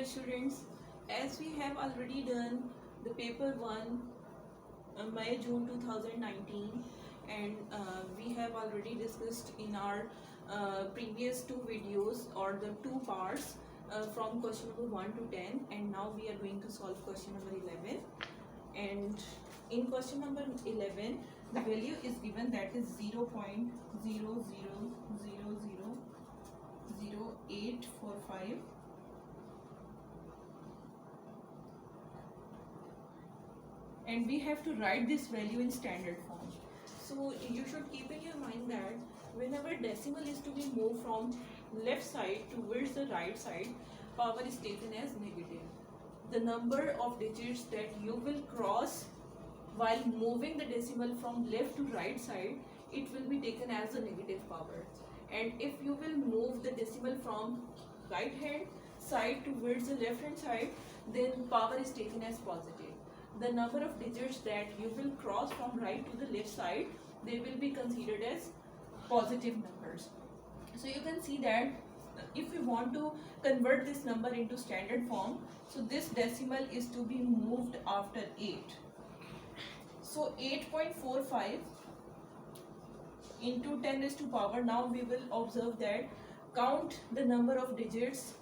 dear students, as we have already done the paper 1 May June 2019 and we have already discussed in our previous two videos or the two parts from question number 1 to 10, and now we are going to solve question number 11. And in question number 11 the value is given, that is 0.00000845, and we have to write this value in standard form. So you should keep in your mind that whenever decimal is to be moved from left side towards the right side, power is taken as negative. The number of digits that you will cross while moving the decimal from left to right side, it will be taken as a negative power. And if you will move the decimal from right hand side towards the left hand side, then power is taken as positive. The number of digits that you will cross from right to the left side, they will be considered as positive numbers. So you can see that if we want to convert this number into standard form, so this decimal is to be moved after 8. So 8.45 into 10 raised to power, now we will observe that count the number of digits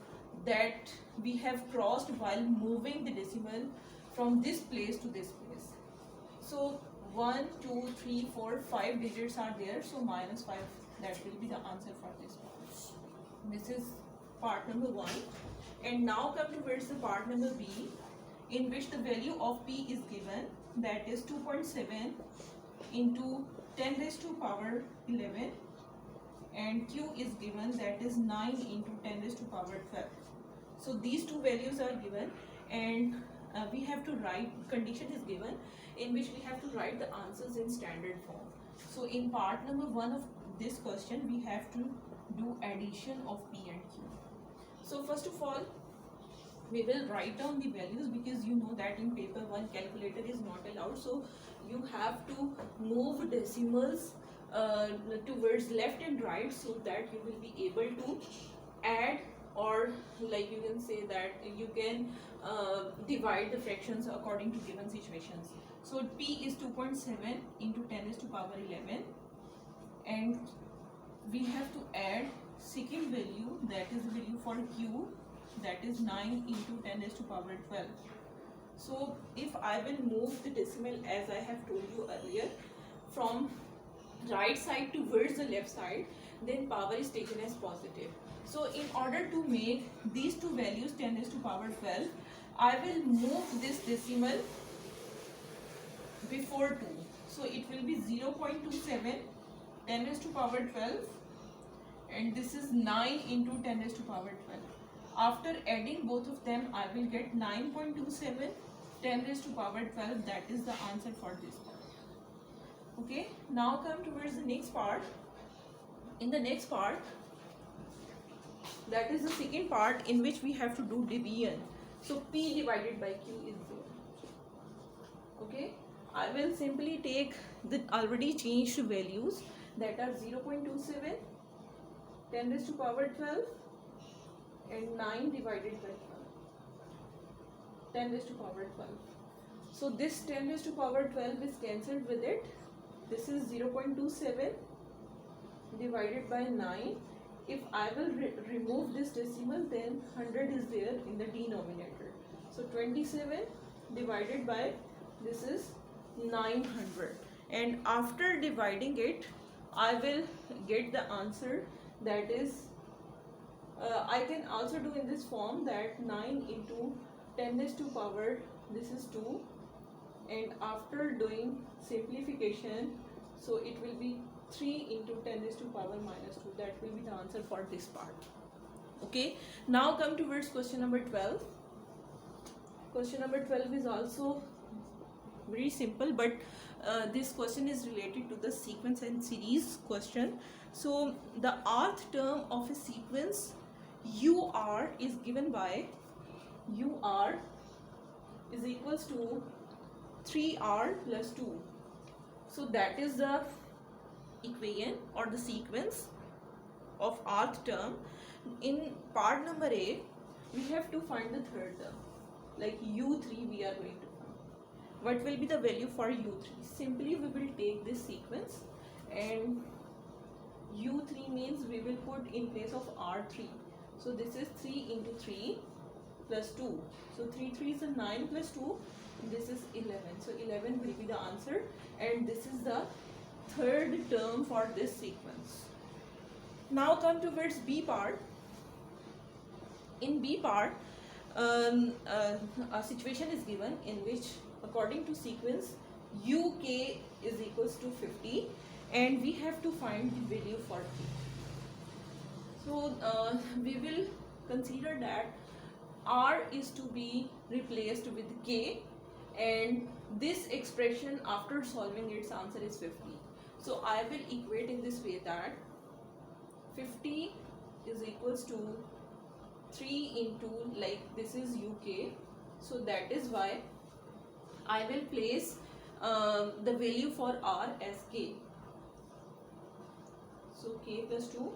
that we have crossed while moving the decimal from this place to this place. So 1, 2, 3, 4, 5 digits are there, so minus 5, that will be the answer for this part. This is part number 1. And now come towards the part number B, in which the value of P is given, that is 2.7 into 10 raised to power 11, and Q is given, that is 9 into 10 raised to power 12. So these two values are given, and we have to write, condition is given in which we have to write the answers in standard form. So in part number 1 of this question, we have to do addition of P and Q. So first of all, we will write down the values, because you know that in paper 1 calculator is not allowed, so you have to move decimals towards left and right, so that you will be able to add, or like you can say that you can divide the fractions according to given situations. So P is 2.7 into 10 raised to power 11, and we have to add second value, that is the value for Q, that is 9 into 10 raised to power 12. So if I will move the decimal, as I have told you earlier, from right side towards the left side, then power is taken as positive. So in order to make these two values 10 raised to power 12, I will move this decimal before 2. So it will be 0.27 10 raised to power 12, and this is 9 into 10 raised to power 12. After adding both of them, I will get 9.27 10 raised to power 12. That is the answer for this part. Okay, now come towards the next part. In the next part, that is the second part, in which we have to do division. So P divided by Q is 0. Okay, I will simply take the already changed values, that are 0.27 10 raised to power 12 and 9 divided by 12, 10 raised to power 12. So this 10 raised to power 12 is cancelled with it. This is 0.27 divided by 9. If I will remove this decimal, then 100 is there in the denominator. So 27 divided by, this is 900. And after dividing it, I will get the answer, that is, I can also do in this form, that 9 into 10 raised to power, this is 2, and after doing simplification, so it will be 3 into 10 raised to power minus 2. That will be the answer for this part. Okay, now come towards question number 12. Question number 12 is also very simple, but this question is related to the sequence and series question. So the rth term of a sequence UR is given by UR is equals to 3R plus 2. So that is the equation or the sequence of rth term. In part number A, we have to find the third term, like u3 we are going to find. What will be the value for u3? Simply we will take this sequence, and u3 means we will put in place of r3. So this is 3 into 3 plus 2. So 3 3 is a 9 plus 2. This is 11. So 11 will be the answer, and this is the third term for this sequence. Now come towards B part. In B part, a situation is given in which, according to sequence, uk is equals to 50, and we have to find the value for t. So we will consider that r is to be replaced with k, and this expression after solving its answer is 50. So I will equate in this way that 50 is equals to 3 into, like this is uk, so that is why I will place the value for r as k. So k plus 2,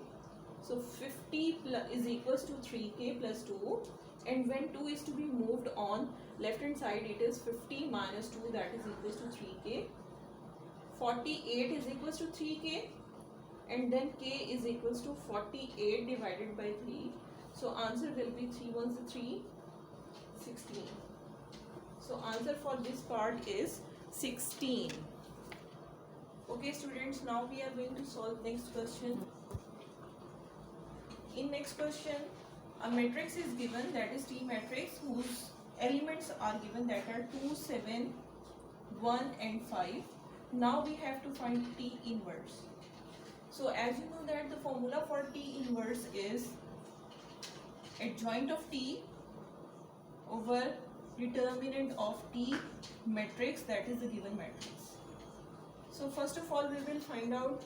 so 50 is equals to 3k plus 2, and when 2 is to be moved on left hand side, it is 50 minus 2, that is equals to 3k. 48 is equals to 3k, and then k is equals to 48 divided by 3. So answer will be 3 ones 3, 16. So answer for this part is 16. Okay students, now we are going to solve next question. In next question, a matrix is given, that is T matrix, whose elements are given, that are 2, 7, 1 and 5. Now we have to find T inverse. So as you know that the formula for T inverse is adjoint of T over determinant of T matrix, that is the given matrix. So first of all we will find out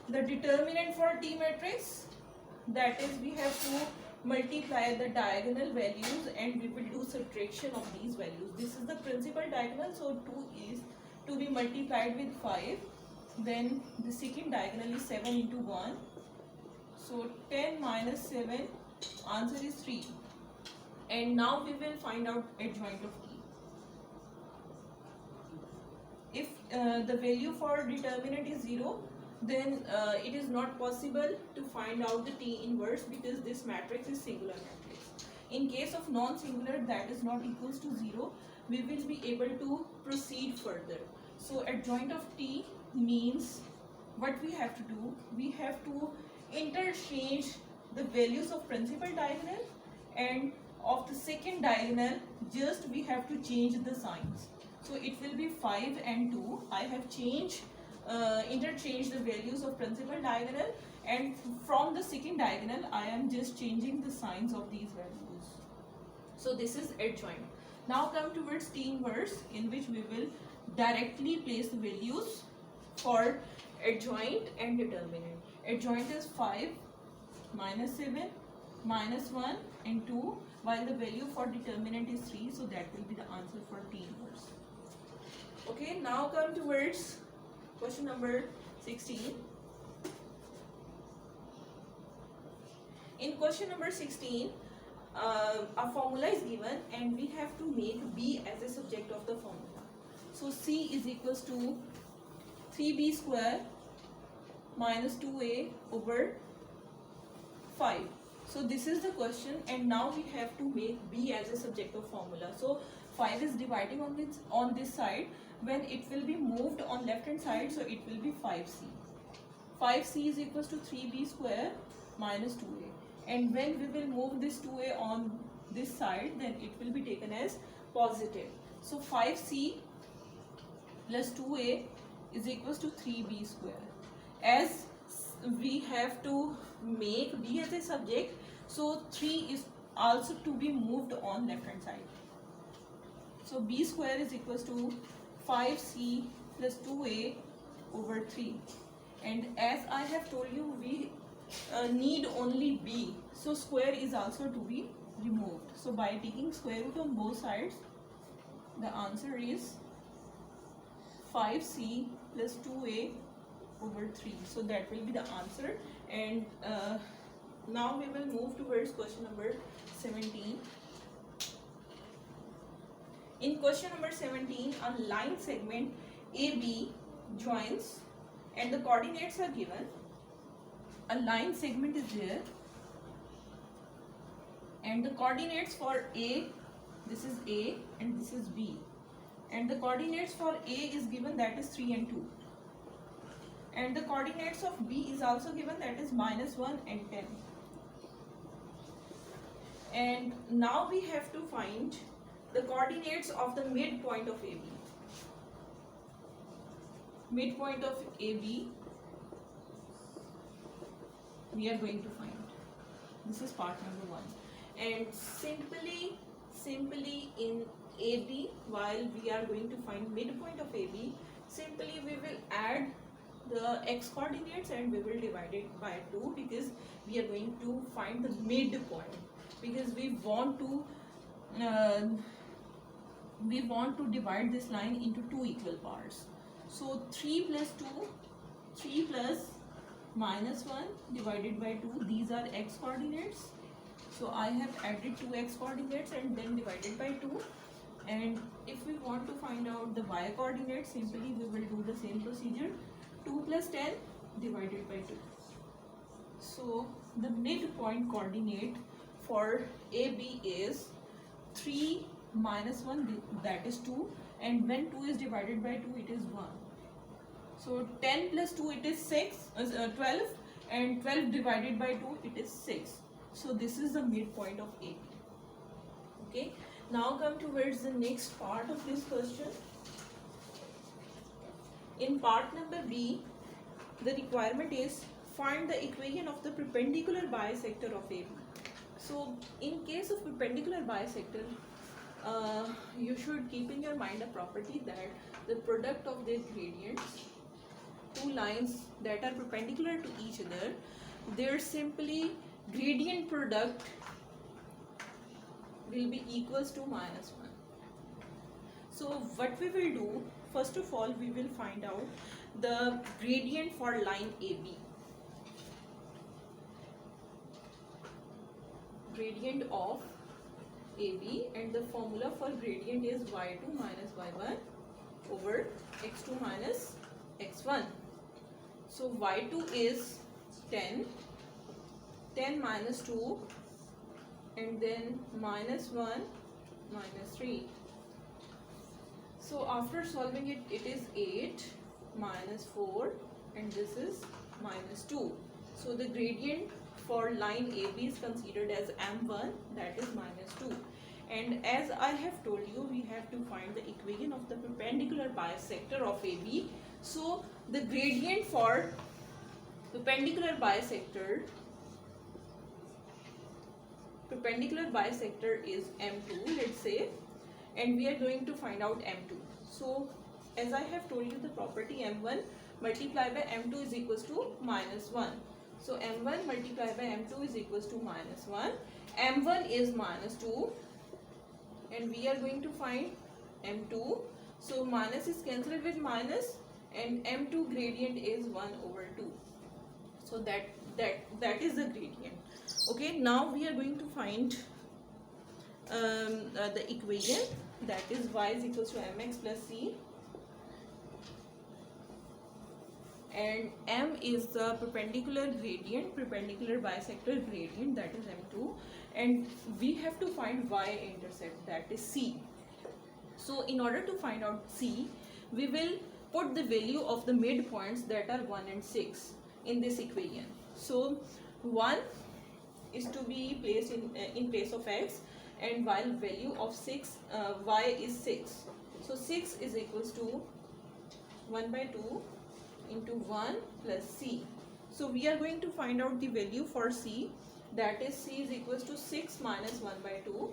the determinant for T matrix, that is we have to multiply the diagonal values and we will do subtraction of these values. This is the principal diagonal, so 2 is to be multiplied with 5. Then the second diagonal is 7 into 1. So 10 minus 7, answer is 3. And now we will find out adjoint of T. If the value for determinant is 0, then it is not possible to find out the T inverse, because this matrix is singular matrix. In case of non-singular, that is not equals to 0, we will be able to proceed further. So adjoint of T means what we have to do, we have to interchange the values of principal diagonal and of the second diagonal, just we have to change the signs. So it will be 5 and 2. I have interchanged the values of principal diagonal, and from the second diagonal I am just changing the signs of these values. So this is adjoint. Now come towards T inverse, in which we will directly place the values for adjoint and determinant. Adjoint is 5 minus 7 minus 1 and 2, while the value for determinant is 3, so that will be the answer for T inverse. Okay, now come towards question number 16. In question number 16, a formula is given and we have to make B as a subject of the formula. So C is equals to 3b square minus 2a over 5. So this is the question, and now we have to make B as a subject of formula. So 5 is dividing on this side. When it will be moved on left hand side, so it will be 5c. 5c is equals to 3b square minus 2a. And when we will move this 2a on this side, then it will be taken as positive. So 5c plus 2a is equals to 3b square. As we have to make B as a subject, so 3 is also to be moved on left hand side. So b square is equals to 5c plus 2a over 3. And as I have told you, we need only b, so square is also to be removed. So by taking square root on both sides, the answer is 5c plus 2a over 3. So that will be the answer, and now we will move towards question number 17. In question number 17, a line segment AB joins and the coordinates are given. A line segment is there and the coordinates for A, this is A and this is B, and the coordinates for A is given, that is 3 and 2, and the coordinates of B is also given, that is -1 and 10. And now we have to find the coordinates of the midpoint of AB. Midpoint of AB we are going to find. This is part number 1. And simply in AB, while we are going to find midpoint of AB, simply we will add the x coordinates and we will divide it by 2, because we are going to find the midpoint, because we want to divide this line into 2 equal parts. So 3 plus -1 divided by 2, these are x coordinates. So I have added 2 x coordinates and then divided by 2. And if we want to find out the y coordinates, simply we will do the same procedure. 2 plus 10 divided by 2. So the midpoint coordinate for AB is 3 minus 1, that is 2, and when 2 is divided by 2, it is 1. So 10 plus 2, it is 12, and 12 divided by 2, it is 6. So this is the midpoint of AB. Okay, now come towards the next part of this question. In part number B, the requirement is find the equation of the perpendicular bisector of AB. So in case of perpendicular bisector, you should keep in your mind a property that the product of their gradients, two lines that are perpendicular to each other, their simply gradient product will be equals to -1. So what we will do, first of all, we will find out the gradient for line AB. Gradient of AB, and the formula for gradient is y2 minus y1 over x2 minus x1. So y2 is 10, 10 minus 2, and then -1 minus 3. So after solving it, it is 8 minus 4, and this is -2. So the gradient for line AB is considered as m1, that is -2. And as I have told you, we have to find the equation of the perpendicular bisector of AB. So the gradient for perpendicular bisector is m2, let's say, and we are going to find out m2. So as I have told you, the property m1 multiplied by m2 is equals to -1. So m1 multiplied by m2 is equals to -1. m1 is -2, and we are going to find m2. So minus is cancelled with minus, and m2 gradient is 1 over 2. So that is the gradient. Okay, now we are going to find the equation, that is y is equals to mx plus c, and m is the perpendicular bisector gradient, that is m2, and we have to find y-intercept, that is c. So in order to find out c, we will put the value of the midpoints, that are 1 and 6, in this equation. So 1 is to be placed in place of x, and while value of 6 y is 6. So 6 is equals to 1 by 2 into 1 plus c. So we are going to find out the value for c, that is c is equals to 6 minus 1 by 2.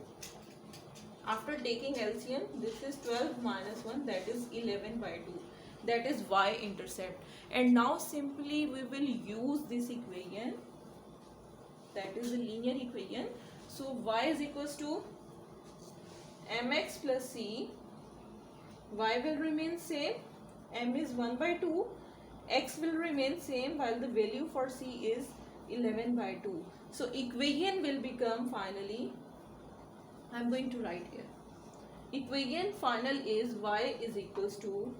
After taking LCM, this is 12 minus 1, that is 11 by 2. That is y-intercept. And now simply we will use this equation, that is the linear equation. So y is equals to mx plus c, y will remain same, m is 1 by 2, x will remain same, while the value for c is 11 by 2. So equation will become finally, I'm going to write here, equation final is y is equals to,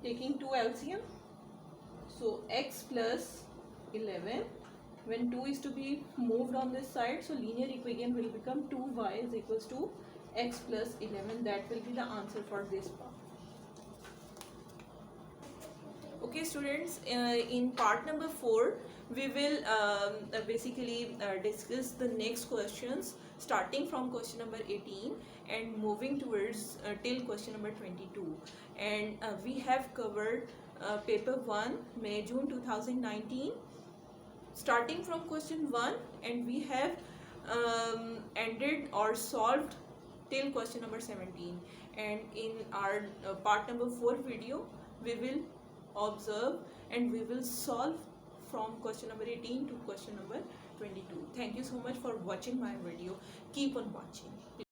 taking 2 LCM, so x plus 11, when 2 is to be moved on this side, so linear equation will become 2y is equals to x plus 11. That will be the answer for this part. Okay students, in part number 4 we will basically discuss the next questions starting from question number 18 and moving towards till question number 22, and we have covered paper 1 May June 2019 starting from question 1, and we have ended or solved till question number 17, and in our part number 4 video we will observe and we will solve from question number 18 to question number 22. Thank you so much for watching my video. Keep on watching.